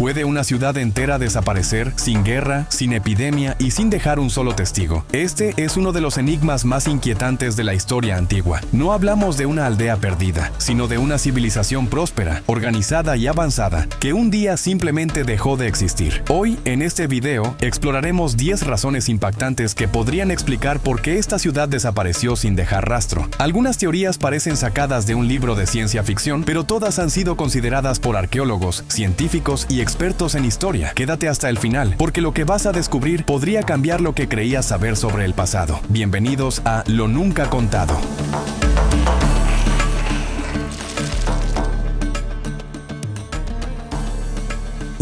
¿Puede una ciudad entera desaparecer sin guerra, sin epidemia y sin dejar un solo testigo? Este es uno de los enigmas más inquietantes de la historia antigua. No hablamos de una aldea perdida, sino de una civilización próspera, organizada y avanzada, que un día simplemente dejó de existir. Hoy, en este video, exploraremos 10 razones impactantes que podrían explicar por qué esta ciudad desapareció sin dejar rastro. Algunas teorías parecen sacadas de un libro de ciencia ficción, pero todas han sido consideradas por arqueólogos, científicos y expertos en historia. Quédate hasta el final, porque lo que vas a descubrir podría cambiar lo que creías saber sobre el pasado. Bienvenidos a Lo Nunca Contado.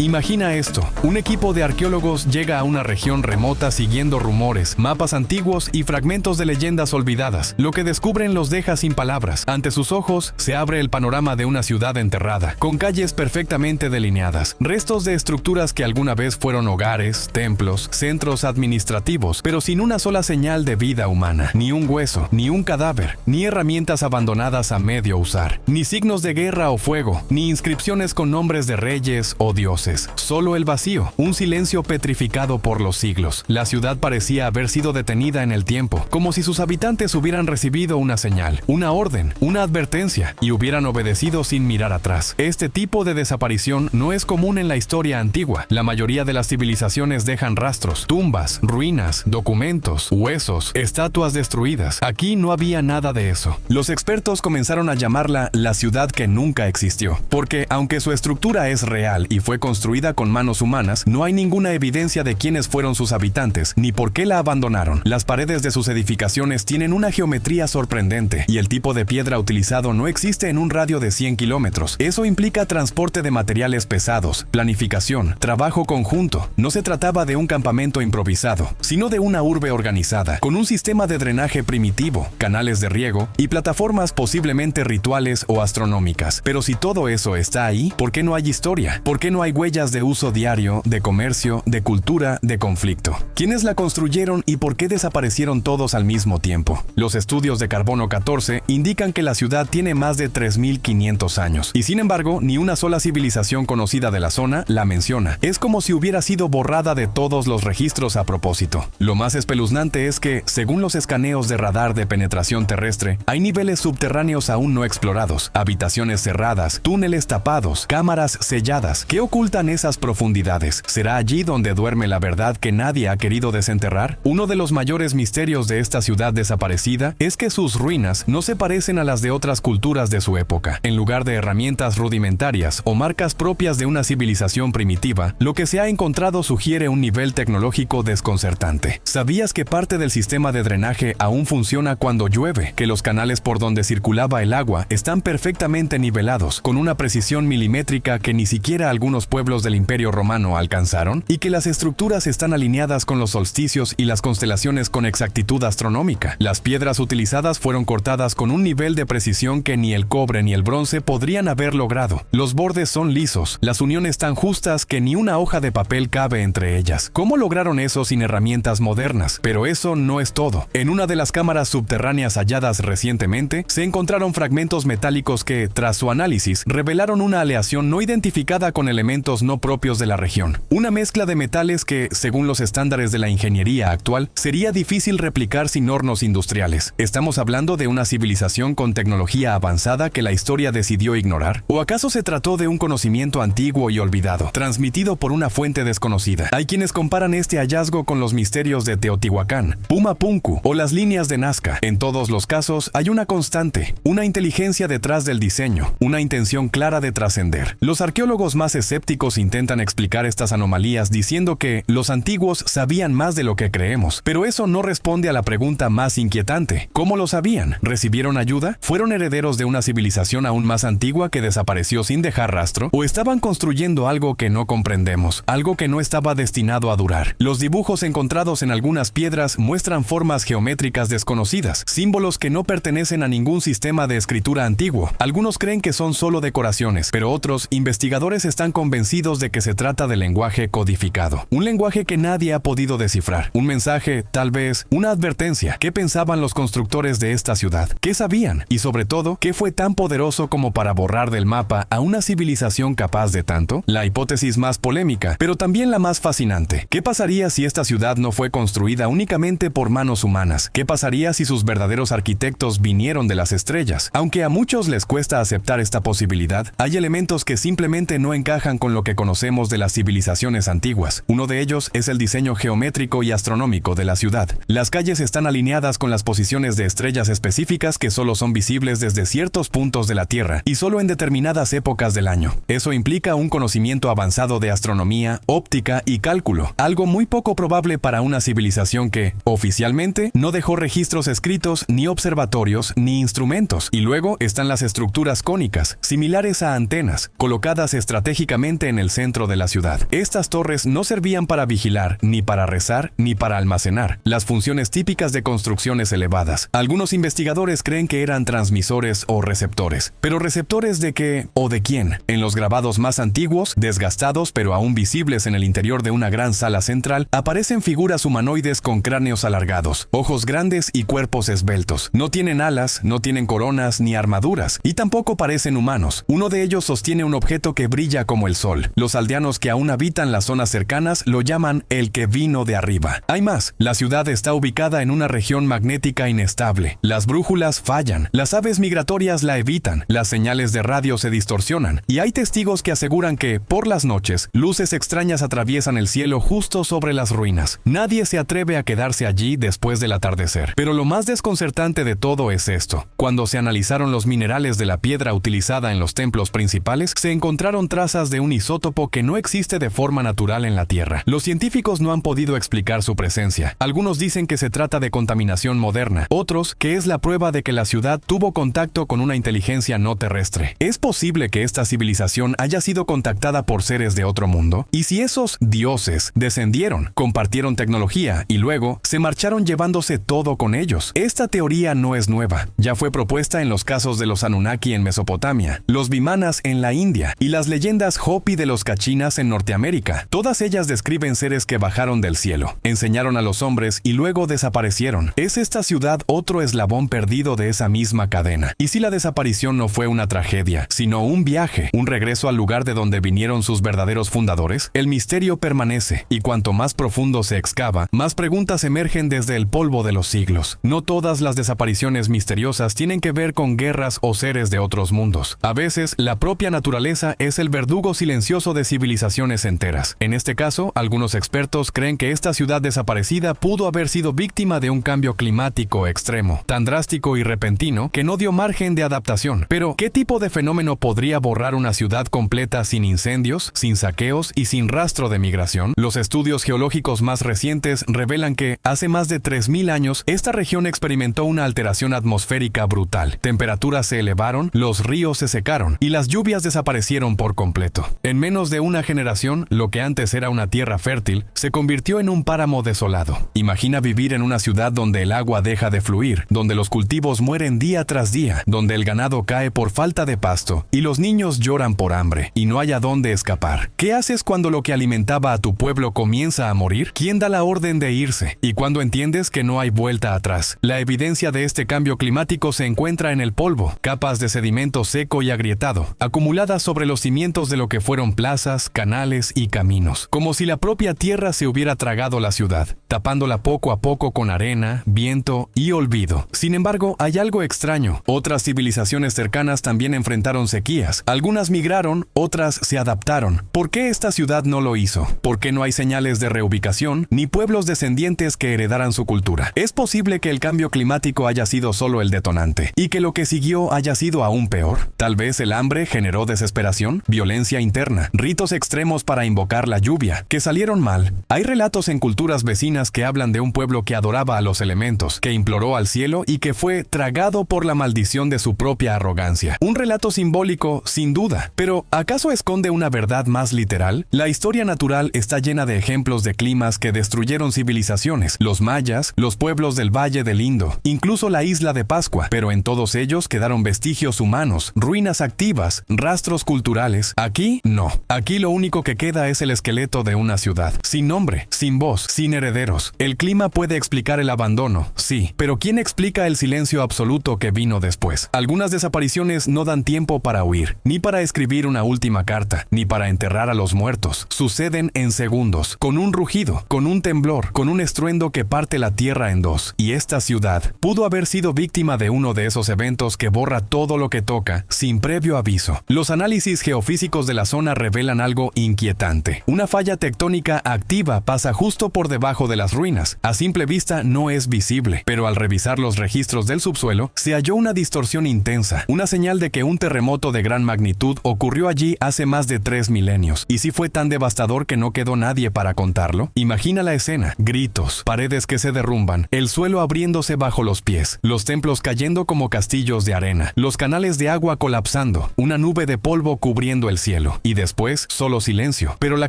Imagina esto, un equipo de arqueólogos llega a una región remota siguiendo rumores, mapas antiguos y fragmentos de leyendas olvidadas. Lo que descubren los deja sin palabras. Ante sus ojos se abre el panorama de una ciudad enterrada, con calles perfectamente delineadas, restos de estructuras que alguna vez fueron hogares, templos, centros administrativos, pero sin una sola señal de vida humana, ni un hueso, ni un cadáver, ni herramientas abandonadas a medio usar, ni signos de guerra o fuego, ni inscripciones con nombres de reyes o dioses. Solo el vacío, un silencio petrificado por los siglos. La ciudad parecía haber sido detenida en el tiempo, como si sus habitantes hubieran recibido una señal, una orden, una advertencia, y hubieran obedecido sin mirar atrás. Este tipo de desaparición no es común en la historia antigua. La mayoría de las civilizaciones dejan rastros, tumbas, ruinas, documentos, huesos, estatuas destruidas. Aquí no había nada de eso. Los expertos comenzaron a llamarla la ciudad que nunca existió, porque aunque su estructura es real y fue construida con manos humanas, no hay ninguna evidencia de quiénes fueron sus habitantes, ni por qué la abandonaron. Las paredes de sus edificaciones tienen una geometría sorprendente, y el tipo de piedra utilizado no existe en un radio de 100 kilómetros. Eso implica transporte de materiales pesados, planificación, trabajo conjunto. No se trataba de un campamento improvisado, sino de una urbe organizada, con un sistema de drenaje primitivo, canales de riego y plataformas posiblemente rituales o astronómicas. Pero si todo eso está ahí, ¿por qué no hay historia? ¿Por qué no hay huellas de uso diario, de comercio, de cultura, de conflicto? ¿Quiénes la construyeron y por qué desaparecieron todos al mismo tiempo? Los estudios de carbono 14 indican que la ciudad tiene más de 3.500 años, y sin embargo, ni una sola civilización conocida de la zona la menciona. Es como si hubiera sido borrada de todos los registros a propósito. Lo más espeluznante es que, según los escaneos de radar de penetración terrestre, hay niveles subterráneos aún no explorados, habitaciones cerradas, túneles tapados, cámaras selladas. ¿Qué ocultan esas profundidades? ¿Será allí donde duerme la verdad que nadie ha querido desenterrar? Uno de los mayores misterios de esta ciudad desaparecida es que sus ruinas no se parecen a las de otras culturas de su época. En lugar de herramientas rudimentarias o marcas propias de una civilización primitiva, lo que se ha encontrado sugiere un nivel tecnológico desconcertante. ¿Sabías que parte del sistema de drenaje aún funciona cuando llueve? ¿Que los canales por donde circulaba el agua están perfectamente nivelados, con una precisión milimétrica que ni siquiera algunos pueblos del Imperio Romano alcanzaron? ¿Y que las estructuras están alineadas con los solsticios y las constelaciones con exactitud astronómica? Las piedras utilizadas fueron cortadas con un nivel de precisión que ni el cobre ni el bronce podrían haber logrado. Los bordes son lisos, las uniones tan justas que ni una hoja de papel cabe entre ellas. ¿Cómo lograron eso sin herramientas modernas? Pero eso no es todo. En una de las cámaras subterráneas halladas recientemente, se encontraron fragmentos metálicos que, tras su análisis, revelaron una aleación no identificada con elementos no propios de la región. Una mezcla de metales que, según los estándares de la ingeniería actual, sería difícil replicar sin hornos industriales. ¿Estamos hablando de una civilización con tecnología avanzada que la historia decidió ignorar? ¿O acaso se trató de un conocimiento antiguo y olvidado, transmitido por una fuente desconocida? Hay quienes comparan este hallazgo con los misterios de Teotihuacán, Pumapunku o las líneas de Nazca. En todos los casos hay una constante, una inteligencia detrás del diseño, una intención clara de trascender. Los arqueólogos más escépticos intentan explicar estas anomalías diciendo que los antiguos sabían más de lo que creemos, pero eso no responde a la pregunta más inquietante. ¿Cómo lo sabían? ¿Recibieron ayuda? ¿Fueron herederos de una civilización aún más antigua que desapareció sin dejar rastro? ¿O estaban construyendo algo que no comprendemos, algo que no estaba destinado a durar? Los dibujos encontrados en algunas piedras muestran formas geométricas desconocidas, símbolos que no pertenecen a ningún sistema de escritura antiguo. Algunos creen que son solo decoraciones, pero otros investigadores están convencidos convencidos de que se trata de lenguaje codificado, un lenguaje que nadie ha podido descifrar, un mensaje, tal vez, una advertencia. ¿Qué pensaban los constructores de esta ciudad? ¿Qué sabían? Y sobre todo, ¿qué fue tan poderoso como para borrar del mapa a una civilización capaz de tanto? La hipótesis más polémica, pero también la más fascinante. ¿Qué pasaría si esta ciudad no fue construida únicamente por manos humanas? ¿Qué pasaría si sus verdaderos arquitectos vinieron de las estrellas? Aunque a muchos les cuesta aceptar esta posibilidad, hay elementos que simplemente no encajan con lo que conocemos de las civilizaciones antiguas. Uno de ellos es el diseño geométrico y astronómico de la ciudad. Las calles están alineadas con las posiciones de estrellas específicas que solo son visibles desde ciertos puntos de la Tierra y solo en determinadas épocas del año. Eso implica un conocimiento avanzado de astronomía, óptica y cálculo, algo muy poco probable para una civilización que, oficialmente, no dejó registros escritos, ni observatorios, ni instrumentos. Y luego están las estructuras cónicas, similares a antenas, colocadas estratégicamente en el centro de la ciudad. Estas torres no servían para vigilar, ni para rezar, ni para almacenar, las funciones típicas de construcciones elevadas. Algunos investigadores creen que eran transmisores o receptores. ¿Pero receptores de qué o de quién? En los grabados más antiguos, desgastados pero aún visibles en el interior de una gran sala central, aparecen figuras humanoides con cráneos alargados, ojos grandes y cuerpos esbeltos. No tienen alas, no tienen coronas ni armaduras, y tampoco parecen humanos. Uno de ellos sostiene un objeto que brilla como el sol. Los aldeanos que aún habitan las zonas cercanas lo llaman el que vino de arriba. Hay más. La ciudad está ubicada en una región magnética inestable. Las brújulas fallan, las aves migratorias la evitan, las señales de radio se distorsionan, y hay testigos que aseguran que, por las noches, luces extrañas atraviesan el cielo justo sobre las ruinas. Nadie se atreve a quedarse allí después del atardecer. Pero lo más desconcertante de todo es esto. Cuando se analizaron los minerales de la piedra utilizada en los templos principales, se encontraron trazas de un isótopo que no existe de forma natural en la Tierra. Los científicos no han podido explicar su presencia. Algunos dicen que se trata de contaminación moderna, otros que es la prueba de que la ciudad tuvo contacto con una inteligencia no terrestre. ¿Es posible que esta civilización haya sido contactada por seres de otro mundo? ¿Y si esos dioses descendieron, compartieron tecnología y luego se marcharon llevándose todo con ellos? Esta teoría no es nueva. Ya fue propuesta en los casos de los Anunnaki en Mesopotamia, los Vimanas en la India y las leyendas Hopi de los Cachinas en Norteamérica. Todas ellas describen seres que bajaron del cielo, enseñaron a los hombres y luego desaparecieron. ¿Es esta ciudad otro eslabón perdido de esa misma cadena? ¿Y si la desaparición no fue una tragedia, sino un viaje, un regreso al lugar de donde vinieron sus verdaderos fundadores? El misterio permanece, y cuanto más profundo se excava, más preguntas emergen desde el polvo de los siglos. No todas las desapariciones misteriosas tienen que ver con guerras o seres de otros mundos. A veces, la propia naturaleza es el verdugo silencioso de civilizaciones enteras. En este caso, algunos expertos creen que esta ciudad desaparecida pudo haber sido víctima de un cambio climático extremo, tan drástico y repentino que no dio margen de adaptación. Pero, ¿qué tipo de fenómeno podría borrar una ciudad completa sin incendios, sin saqueos y sin rastro de migración? Los estudios geológicos más recientes revelan que, hace más de 3000 años, esta región experimentó una alteración atmosférica brutal. Temperaturas se elevaron, los ríos se secaron y las lluvias desaparecieron por completo. En menos de una generación, lo que antes era una tierra fértil se convirtió en un páramo desolado. Imagina vivir en una ciudad donde el agua deja de fluir, donde los cultivos mueren día tras día, donde el ganado cae por falta de pasto y los niños lloran por hambre y no hay a dónde escapar. ¿Qué haces cuando lo que alimentaba a tu pueblo comienza a morir? ¿Quién da la orden de irse? ¿Y cuando entiendes que no hay vuelta atrás? La evidencia de este cambio climático se encuentra en el polvo, capas de sedimento seco y agrietado, acumuladas sobre los cimientos de lo que fueron plazas, canales y caminos, como si la propia tierra se hubiera tragado la ciudad, tapándola poco a poco con arena, viento y olvido. Sin embargo, hay algo extraño. Otras civilizaciones cercanas también enfrentaron sequías. Algunas migraron, otras se adaptaron. ¿Por qué esta ciudad no lo hizo? ¿Por qué no hay señales de reubicación ni pueblos descendientes que heredaran su cultura? Es posible que el cambio climático haya sido solo el detonante y que lo que siguió haya sido aún peor. Tal vez el hambre generó desesperación, violencia interna, ritos extremos para invocar la lluvia, que salieron mal. Hay relatos en culturas vecinas que hablan de un pueblo que adoraba a los elementos, que imploró al cielo y que fue tragado por la maldición de su propia arrogancia. Un relato simbólico, sin duda, pero ¿acaso esconde una verdad más literal? La historia natural está llena de ejemplos de climas que destruyeron civilizaciones, los mayas, los pueblos del Valle del Indo, incluso la isla de Pascua, pero en todos ellos quedaron vestigios humanos, ruinas activas, rastros culturales. Aquí No. Aquí lo único que queda es el esqueleto de una ciudad, sin nombre, sin voz, sin herederos. El clima puede explicar el abandono, sí, pero ¿quién explica el silencio absoluto que vino después? Algunas desapariciones no dan tiempo para huir, ni para escribir una última carta, ni para enterrar a los muertos. Suceden en segundos, con un rugido, con un temblor, con un estruendo que parte la tierra en dos. Y esta ciudad pudo haber sido víctima de uno de esos eventos que borra todo lo que toca, sin previo aviso. Los análisis geofísicos de la zona revelan algo inquietante. Una falla tectónica activa pasa justo por debajo de las ruinas. A simple vista no es visible, pero al revisar los registros del subsuelo, se halló una distorsión intensa, una señal de que un terremoto de gran magnitud ocurrió allí hace más de 3 milenios. ¿Y si fue tan devastador que no quedó nadie para contarlo? Imagina la escena: gritos, paredes que se derrumban, el suelo abriéndose bajo los pies, los templos cayendo como castillos de arena, los canales de agua colapsando, una nube de polvo cubriendo el cielo, y después solo silencio. Pero la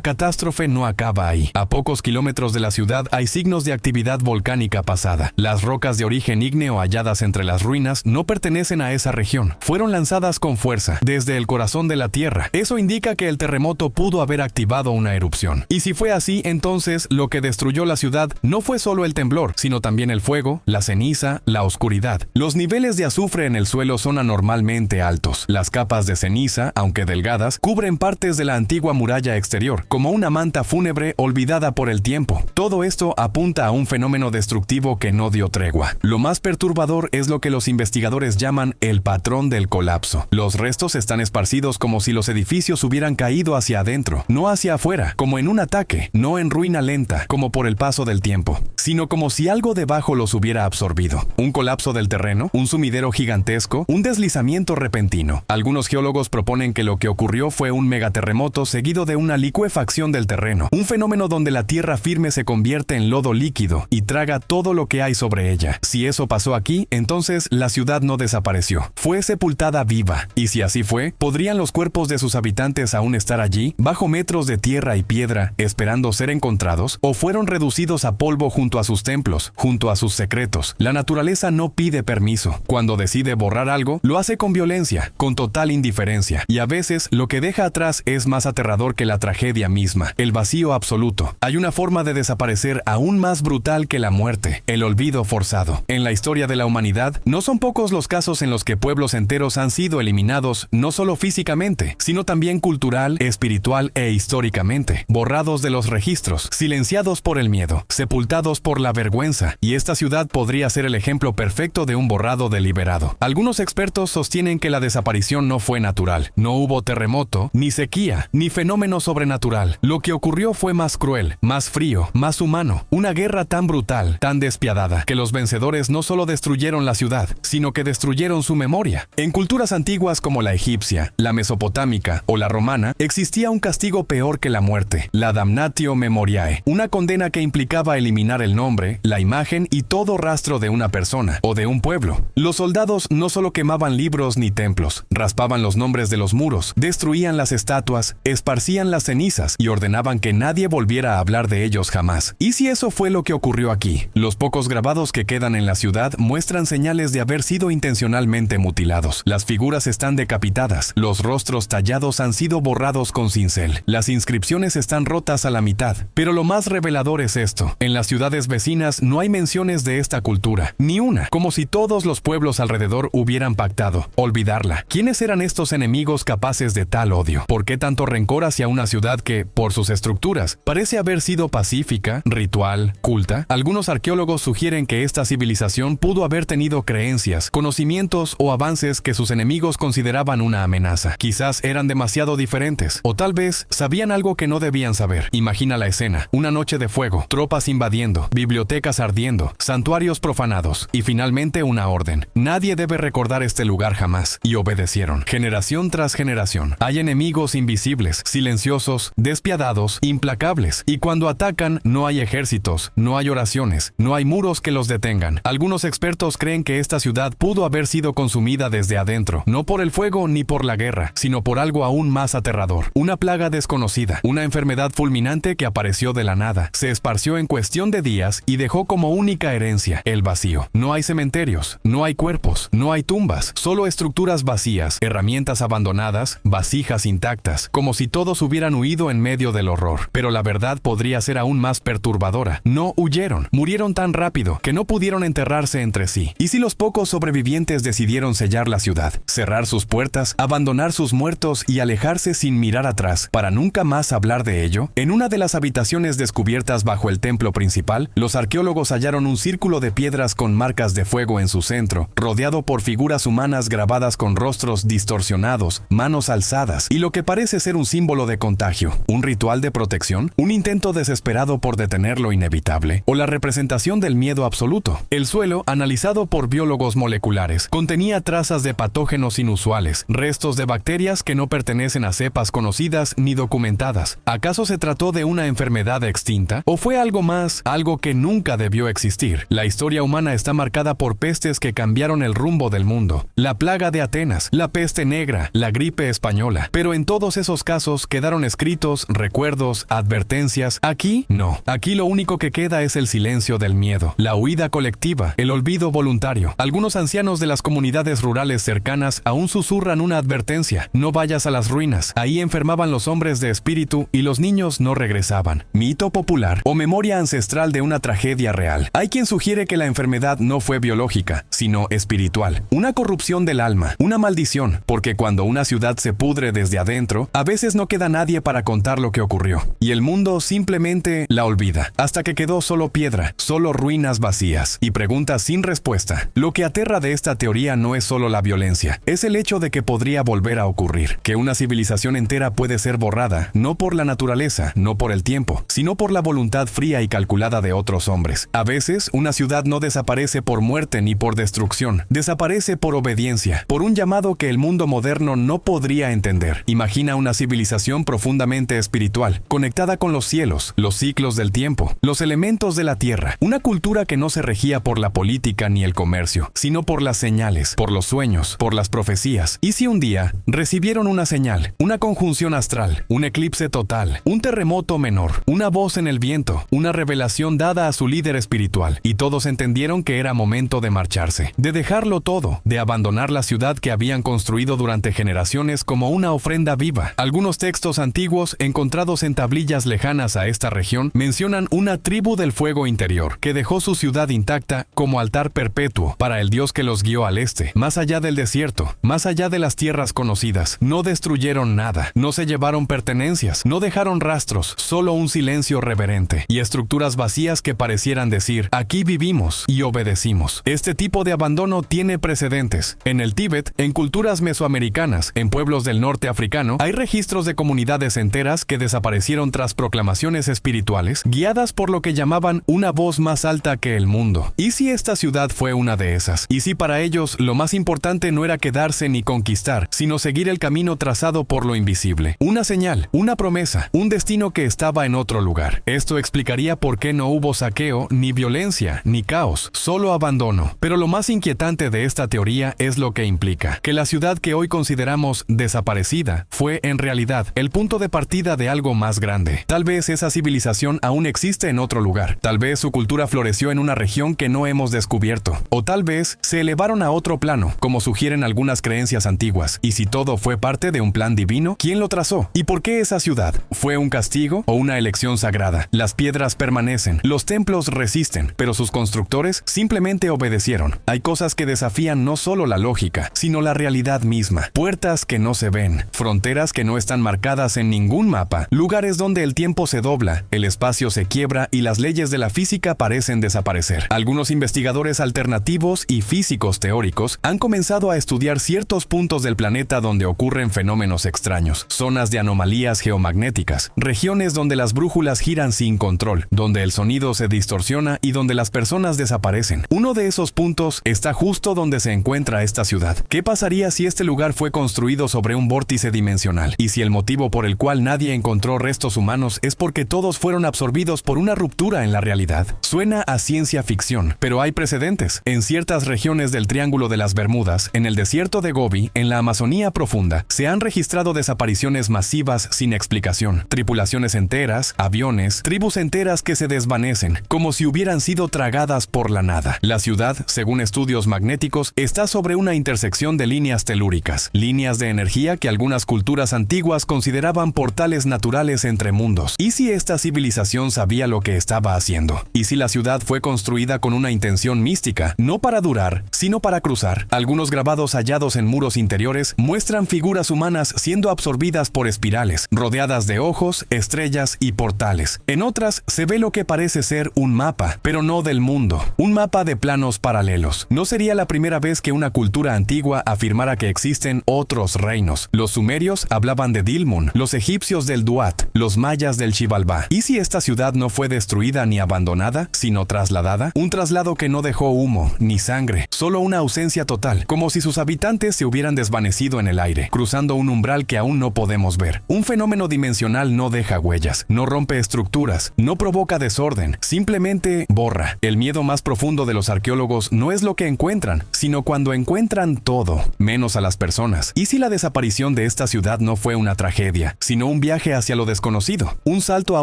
catástrofe no acaba ahí. A pocos kilómetros de la ciudad hay signos de actividad volcánica pasada. Las rocas de origen ígneo halladas entre las ruinas no pertenecen a esa región. Fueron lanzadas con fuerza desde el corazón de la tierra. Eso indica que el terremoto pudo haber activado una erupción. Y si fue así, entonces lo que destruyó la ciudad no fue solo el temblor, sino también el fuego, la ceniza, la oscuridad. Los niveles de azufre en el suelo son anormalmente altos. Las capas de ceniza, aunque delgadas, cubren partes de la antigua muralla exterior, como una manta fúnebre olvidada por el tiempo. Todo esto apunta a un fenómeno destructivo que no dio tregua. Lo más perturbador es lo que los investigadores llaman el patrón del colapso. Los restos están esparcidos como si los edificios hubieran caído hacia adentro, no hacia afuera, como en un ataque, no en ruina lenta, como por el paso del tiempo, sino como si algo debajo los hubiera absorbido. Un colapso del terreno, un sumidero gigantesco, un deslizamiento repentino. Algunos geólogos proponen que lo que ocurrió fue un megaterremoto seguido de una licuefacción del terreno, un fenómeno donde la tierra firme se convierte en lodo líquido y traga todo lo que hay sobre ella. Si eso pasó aquí, entonces la ciudad no desapareció, fue sepultada viva. Y si así fue, ¿podrían los cuerpos de sus habitantes aún estar allí, bajo metros de tierra y piedra, esperando ser encontrados? ¿O fueron reducidos a polvo junto a sus templos, junto a sus secretos? La naturaleza no pide permiso. Cuando decide borrar algo, lo hace con violencia, con total indiferencia. Y a veces, lo que deja atrás es más aterrador que la tragedia misma, el vacío absoluto. Hay una forma de desaparecer aún más brutal que la muerte: el olvido forzado. En la historia de la humanidad, no son pocos los casos en los que pueblos enteros han sido eliminados, no solo físicamente, sino también cultural, espiritual e históricamente, borrados de los registros, silenciados por el miedo, sepultados por la vergüenza. Y esta ciudad podría ser el ejemplo perfecto de un borrado deliberado. Algunos expertos sostienen que la desaparición no fue natural. No hubo terremoto, ni sequía, ni fenómeno sobrenatural. Lo que ocurrió fue más cruel, más frío, más humano. Una guerra tan brutal, tan despiadada, que los vencedores no solo destruyeron la ciudad, sino que destruyeron su memoria. En culturas antiguas como la egipcia, la mesopotámica o la romana, existía un castigo peor que la muerte: la damnatio memoriae, una condena que implicaba eliminar el nombre, la imagen y todo rastro de una persona o de un pueblo. Los soldados no solo quemaban libros ni templos, raspaban los nombres de los muros, destruían las estatuas, esparcían las cenizas y ordenaban que nadie volviera a hablar de ellos jamás. ¿Y si eso fue lo que ocurrió aquí? Los pocos grabados que quedan en la ciudad muestran señales de haber sido intencionalmente mutilados. Las figuras están decapitadas, los rostros tallados han sido borrados con cincel, las inscripciones están rotas a la mitad. Pero lo más revelador es esto: en las ciudades vecinas no hay menciones de esta cultura, ni una, como si todos los pueblos alrededor hubieran pactado olvidarla. ¿Quiénes eran estos enemigos capaces de tal odio? ¿Por qué tanto rencor hacia una ciudad que, por sus estructuras, parece haber sido pacífica, ritual, culta? Algunos arqueólogos sugieren que esta civilización pudo haber tenido creencias, conocimientos o avances que sus enemigos consideraban una amenaza. Quizás eran demasiado diferentes, o tal vez sabían algo que no debían saber. Imagina la escena: una noche de fuego, tropas invadiendo, bibliotecas ardiendo, santuarios profanados y finalmente una orden. Nadie debe recordar este lugar jamás. Y obedecieron, generación tras generación. Hay enemigos invisibles, silenciosos, despiadados, implacables. Y cuando atacan, no hay ejércitos, no hay oraciones, no hay muros que los detengan. Algunos expertos creen que esta ciudad pudo haber sido consumida desde adentro, no por el fuego ni por la guerra, sino por algo aún más aterrador: una plaga desconocida, una enfermedad fulminante que apareció de la nada, se esparció en cuestión de días y dejó como única herencia el vacío. No hay cementerios, no hay cuerpos, no hay tumbas, solo estructuras vacías, herramientas abandonadas, vasijas intactas, intactas, como si todos hubieran huido en medio del horror. Pero la verdad podría ser aún más perturbadora. No huyeron, murieron tan rápido que no pudieron enterrarse entre sí. ¿Y si los pocos sobrevivientes decidieron sellar la ciudad, cerrar sus puertas, abandonar sus muertos y alejarse sin mirar atrás para nunca más hablar de ello? En una de las habitaciones descubiertas bajo el templo principal, los arqueólogos hallaron un círculo de piedras con marcas de fuego en su centro, rodeado por figuras humanas grabadas con rostros distorsionados, manos alzadas y lo que parece ser un símbolo de contagio, un ritual de protección, un intento desesperado por detener lo inevitable, o la representación del miedo absoluto. El suelo, analizado por biólogos moleculares, contenía trazas de patógenos inusuales, restos de bacterias que no pertenecen a cepas conocidas ni documentadas. ¿Acaso se trató de una enfermedad extinta? ¿O fue algo más, algo que nunca debió existir? La historia humana está marcada por pestes que cambiaron el rumbo del mundo. La plaga de Atenas, la peste negra, la gripe española. Pero en todos esos casos quedaron escritos recuerdos, advertencias. Aquí, no. Aquí lo único que queda es el silencio del miedo, la huida colectiva, el olvido voluntario. Algunos ancianos de las comunidades rurales cercanas aún susurran una advertencia: no vayas a las ruinas. Ahí enfermaban los hombres de espíritu y los niños no regresaban. Mito popular o memoria ancestral de una tragedia real. Hay quien sugiere que la enfermedad no fue biológica, sino espiritual. Una corrupción del alma, una maldición, porque cuando una ciudad se pudre desde adentro, a veces no queda nadie para contar lo que ocurrió. Y el mundo simplemente la olvida, hasta que quedó solo piedra, solo ruinas vacías y preguntas sin respuesta. Lo que aterra de esta teoría no es solo la violencia, es el hecho de que podría volver a ocurrir, que una civilización entera puede ser borrada, no por la naturaleza, no por el tiempo, sino por la voluntad fría y calculada de otros hombres. A veces, una ciudad no desaparece por muerte ni por destrucción, desaparece por obediencia, por un llamado que el mundo moderno no podría entender. Imagina una civilización profundamente espiritual, conectada con los cielos, los ciclos del tiempo, los elementos de la tierra, una cultura que no se regía por la política ni el comercio, sino por las señales, por los sueños, por las profecías. ¿Y si un día recibieron una señal, una conjunción astral, un eclipse total, un terremoto menor, una voz en el viento, una revelación dada a su líder espiritual, y todos entendieron que era momento de marcharse, de dejarlo todo, de abandonar la ciudad que habían construido durante generaciones como una ofrenda viva? Algunos textos antiguos encontrados en tablillas lejanas a esta región mencionan una tribu del fuego interior que dejó su ciudad intacta como altar perpetuo para el Dios que los guió al este, más allá del desierto, más allá de las tierras conocidas. No destruyeron nada, no se llevaron pertenencias, no dejaron rastros, solo un silencio reverente y estructuras vacías que parecieran decir: aquí vivimos y obedecimos. Este tipo de abandono tiene precedentes. En el Tíbet, en culturas mesoamericanas, en pueblos del norte africano, hay registros de comunidades enteras que desaparecieron tras proclamaciones espirituales, guiadas por lo que llamaban una voz más alta que el mundo. ¿Y si esta ciudad fue una de esas? ¿Y si para ellos lo más importante no era quedarse ni conquistar, sino seguir el camino trazado por lo invisible? Una señal, una promesa, un destino que estaba en otro lugar. Esto explicaría por qué no hubo saqueo, ni violencia, ni caos, solo abandono. Pero lo más inquietante de esta teoría es lo que implica: que la ciudad que hoy consideramos desaparecida fue en realidad el punto de partida de algo más grande. Tal vez esa civilización aún existe en otro lugar. Tal vez su cultura floreció en una región que no hemos descubierto. O tal vez se elevaron a otro plano, como sugieren algunas creencias antiguas. Y si todo fue parte de un plan divino, ¿quién lo trazó? ¿Y por qué esa ciudad? ¿Fue un castigo o una elección sagrada? Las piedras permanecen, los templos resisten, pero sus constructores simplemente obedecieron. Hay cosas que desafían no solo la lógica, sino la realidad misma. Puertas que no se ven, fronteras que no están marcadas en ningún mapa, lugares donde el tiempo se dobla, el espacio se quiebra y las leyes de la física parecen desaparecer. Algunos investigadores alternativos y físicos teóricos han comenzado a estudiar ciertos puntos del planeta donde ocurren fenómenos extraños, zonas de anomalías geomagnéticas, regiones donde las brújulas giran sin control, donde el sonido se distorsiona y donde las personas desaparecen. Uno de esos puntos está justo donde se encuentra esta ciudad. ¿Qué pasaría si este lugar fue construido sobre un vórtice dimensional? Y si el motivo por el cual nadie encontró restos humanos es porque todos fueron absorbidos por una ruptura en la realidad. Suena a ciencia ficción, pero hay precedentes. En ciertas regiones del Triángulo de las Bermudas, en el desierto de Gobi, en la Amazonía profunda, se han registrado desapariciones masivas sin explicación. Tripulaciones enteras, aviones, tribus enteras que se desvanecen, como si hubieran sido tragadas por la nada. La ciudad, según estudios magnéticos, está sobre una intersección de líneas telúricas, líneas de energía que algunas culturas culturas antiguas consideraban portales naturales entre mundos. ¿Y si esta civilización sabía lo que estaba haciendo? ¿Y si la ciudad fue construida con una intención mística, no para durar, sino para cruzar? Algunos grabados hallados en muros interiores muestran figuras humanas siendo absorbidas por espirales, rodeadas de ojos, estrellas y portales. En otras se ve lo que parece ser un mapa, pero no del mundo, un mapa de planos paralelos. No sería la primera vez que una cultura antigua afirmara que existen otros reinos. Los sumerios hablaban de Dilmun, los egipcios del Duat, los mayas del Xibalbá. ¿Y si esta ciudad no fue destruida ni abandonada, sino trasladada? Un traslado que no dejó humo ni sangre, solo una ausencia total, como si sus habitantes se hubieran desvanecido en el aire, cruzando un umbral que aún no podemos ver. Un fenómeno dimensional no deja huellas, no rompe estructuras, no provoca desorden, simplemente borra. El miedo más profundo de los arqueólogos no es lo que encuentran, sino cuando encuentran todo, menos a las personas. ¿Y si la desaparición de esta ciudad no fue una tragedia, sino un viaje hacia lo desconocido, un salto a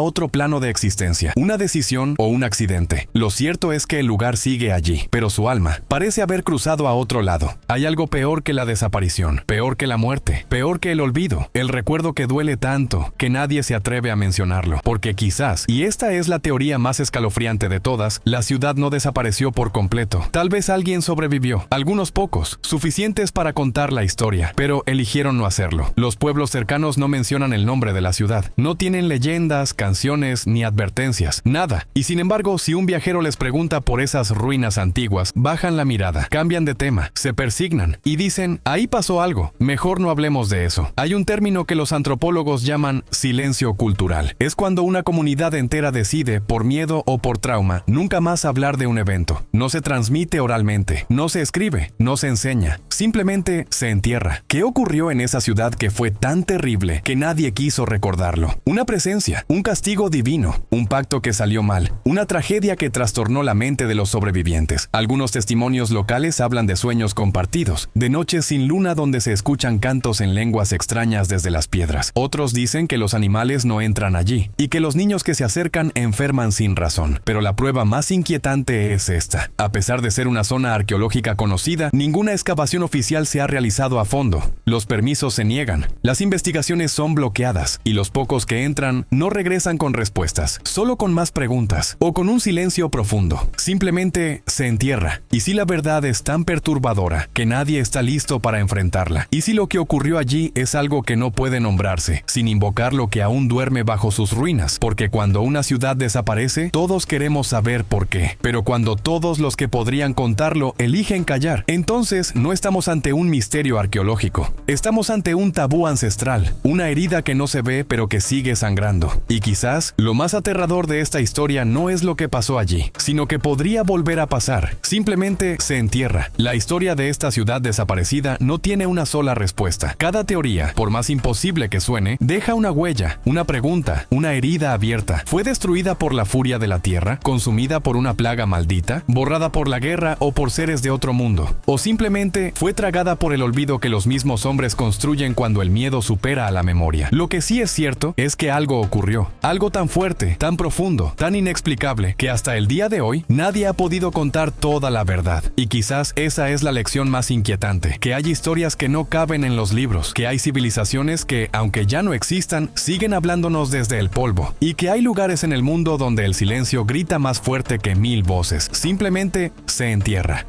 otro plano de existencia, una decisión o un accidente? Lo cierto es que el lugar sigue allí, pero su alma parece haber cruzado a otro lado. Hay algo peor que la desaparición, peor que la muerte, peor que el olvido, el recuerdo que duele tanto que nadie se atreve a mencionarlo, porque quizás, y esta es la teoría más escalofriante de todas, la ciudad no desapareció por completo. Tal vez alguien sobrevivió, algunos pocos, suficientes para contar la historia, pero eligieron no hacerlo. Los pueblos cercanos no mencionan el nombre de la ciudad, no tienen leyendas, canciones ni advertencias, nada. Y sin embargo, si un viajero les pregunta por esas ruinas antiguas, bajan la mirada, cambian de tema, se persignan y dicen, ahí pasó algo, mejor no hablemos de eso. Hay un término que los antropólogos llaman silencio cultural. Es cuando una comunidad entera decide, por miedo o por trauma, nunca más hablar de un evento. No se transmite oralmente, no se escribe, no se enseña, simplemente se entierra. ¿Qué ocurrió en esa ciudad que fue tan terrible que nadie quiso recordarlo? Una presencia, un castigo divino, un pacto que salió mal, una tragedia que trastornó la mente de los sobrevivientes. Algunos testimonios locales hablan de sueños compartidos, de noches sin luna donde se escuchan cantos en lenguas extrañas desde las piedras. Otros dicen que los animales no entran allí y que los niños que se acercan enferman sin razón. Pero la prueba más inquietante es esta. A pesar de ser una zona arqueológica conocida, ninguna excavación oficial se ha realizado a fondo. Los permisos se niegan, las investigaciones son bloqueadas y los pocos que entran no regresan con respuestas, solo con más preguntas o con un silencio profundo. Simplemente se entierra. ¿Y si la verdad es tan perturbadora que nadie está listo para enfrentarla? ¿Y si lo que ocurrió allí es algo que no puede nombrarse, sin invocar lo que aún duerme bajo sus ruinas? Porque cuando una ciudad desaparece, todos queremos saber por qué. Pero cuando todos los que podrían contarlo eligen callar, entonces no estamos ante un misterio arqueológico. Estamos ante un tabú ancestral, una herida que no se ve pero que sigue sangrando. Y quizás lo más aterrador de esta historia no es lo que pasó allí, sino que podría volver a pasar. Simplemente se entierra. La historia de esta ciudad desaparecida no tiene una sola respuesta. Cada teoría, por más imposible que suene, deja una huella, una pregunta, una herida abierta. ¿Fue destruida por la furia de la tierra? ¿Consumida por una plaga maldita? ¿Borrada por la guerra o por seres de otro mundo? ¿O simplemente fue tragada por el olvido que los mismos hombres construyen cuando el miedo supera a la memoria? Lo que sí es cierto es que algo ocurrió. Algo tan fuerte, tan profundo, tan inexplicable, que hasta el día de hoy nadie ha podido contar toda la verdad. Y quizás esa es la lección más inquietante, que hay historias que no caben en los libros, que hay civilizaciones que, aunque ya no existan, siguen hablándonos desde el polvo, y que hay lugares en el mundo donde el silencio grita más fuerte que 1000 voces. Simplemente se entierra.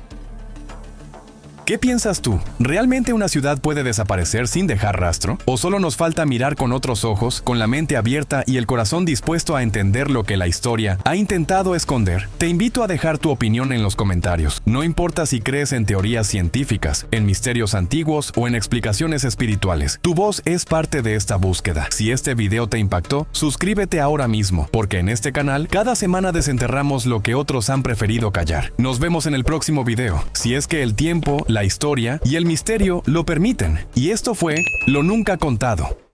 ¿Qué piensas tú? ¿Realmente una ciudad puede desaparecer sin dejar rastro? ¿O solo nos falta mirar con otros ojos, con la mente abierta y el corazón dispuesto a entender lo que la historia ha intentado esconder? Te invito a dejar tu opinión en los comentarios. No importa si crees en teorías científicas, en misterios antiguos o en explicaciones espirituales. Tu voz es parte de esta búsqueda. Si este video te impactó, suscríbete ahora mismo, porque en este canal cada semana desenterramos lo que otros han preferido callar. Nos vemos en el próximo video, si es que el tiempo, la historia y el misterio lo permiten. Y esto fue Lo Nunca Contado.